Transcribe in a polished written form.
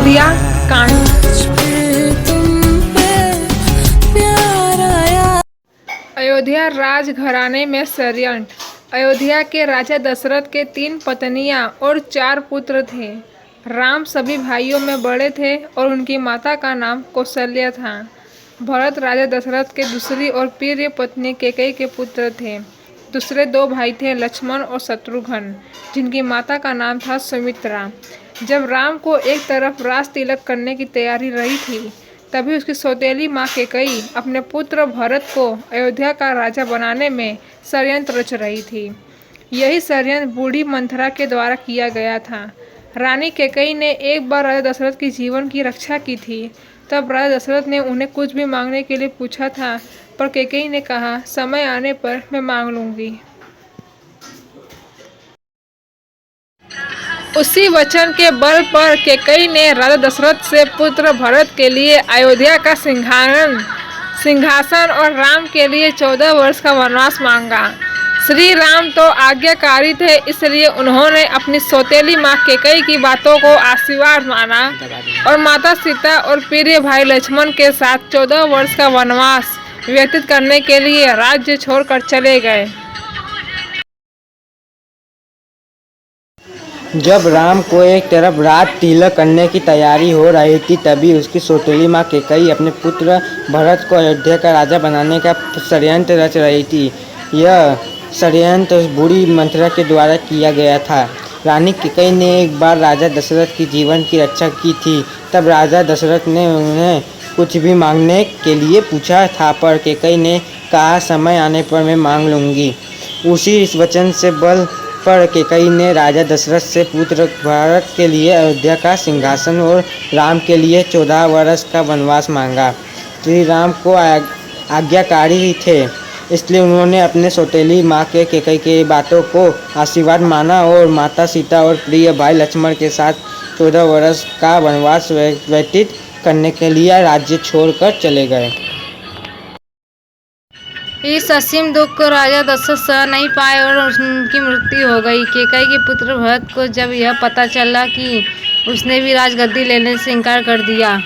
अयोध्या कांड। अयोध्या राजघराने में षड्यंत्र। अयोध्या के राजा दशरथ के 3 पत्नियां और 4 पुत्र थे। राम सभी भाइयों में बड़े थे और उनकी माता का नाम कौशल्या था। भरत राजा दशरथ के दूसरी और प्रिय पत्नी कैकेयी के पुत्र थे। दूसरे 2 भाई थे लक्ष्मण और शत्रुघ्न, जिनकी माता का नाम था सुमित्रा। जब राम को एक तरफ राज तिलक करने की तैयारी रही थी, तभी उसकी सौतेली माँ कैकेयी अपने पुत्र भरत को अयोध्या का राजा बनाने में षड्यंत्र रच रही थी। यही षड्यंत्र बूढ़ी मंथरा के द्वारा किया गया था। रानी कैकेयी ने एक बार राजा दशरथ की जीवन की रक्षा की थी। तब राजा दशरथ ने उन्हें कुछ भी मांगने के लिए पूछा था, पर कैकेयी ने कहा, समय आने पर मैं मांग लूंगी। उसी वचन के बल पर कैकेयी ने राजा दशरथ से पुत्र भरत के लिए अयोध्या का सिंहासन और राम के लिए 14 वर्ष का वनवास मांगा। श्री राम तो आज्ञाकारी थे, इसलिए उन्होंने अपनी सौतेली माँ कैकेयी की बातों को आशीर्वाद माना और माता सीता और प्रिय भाई लक्ष्मण के साथ 14 वर्ष का वनवास व्यतीत करने के लिए राज्य छोड़कर चले गए। जब राम को एक तरफ राज तिलक करने की तैयारी हो रही थी, तभी उसकी सौतेली माँ कैकेयी अपने पुत्र भरत को अयोध्या का राजा बनाने का षड्यंत्र रच रही थी। यह षड्यंत्र उस बूढ़ी मंथरा के द्वारा किया गया था। रानी कैकेयी ने एक बार राजा दशरथ की जीवन की रक्षा की थी। तब राजा दशरथ ने उन्हें कुछ भी मांगने के लिए पूछा था, पर कैकेयी ने कहा, समय आने पर मैं मांग लूँगी। उसी इस वचन से बल पर कैकेयी ने राजा दशरथ से पुत्र भरत के लिए अयोध्या का सिंहासन और राम के लिए 14 वर्ष का वनवास मांगा। श्री राम को आज्ञाकारी थे, इसलिए उन्होंने अपने सौतेली माँ के कैकेयी की बातों को आशीर्वाद माना और माता सीता और प्रिय भाई लक्ष्मण के साथ 14 वर्ष का वनवास व्यतीत करने के लिए राज्य छोड़कर चले गए। इस असीम दुख को राजा दशरथ सह नहीं पाए और उनकी मृत्यु हो गई। कैकेयी के पुत्र भरत को जब यह पता चला कि उसने भी राजगद्दी लेने से इनकार कर दिया,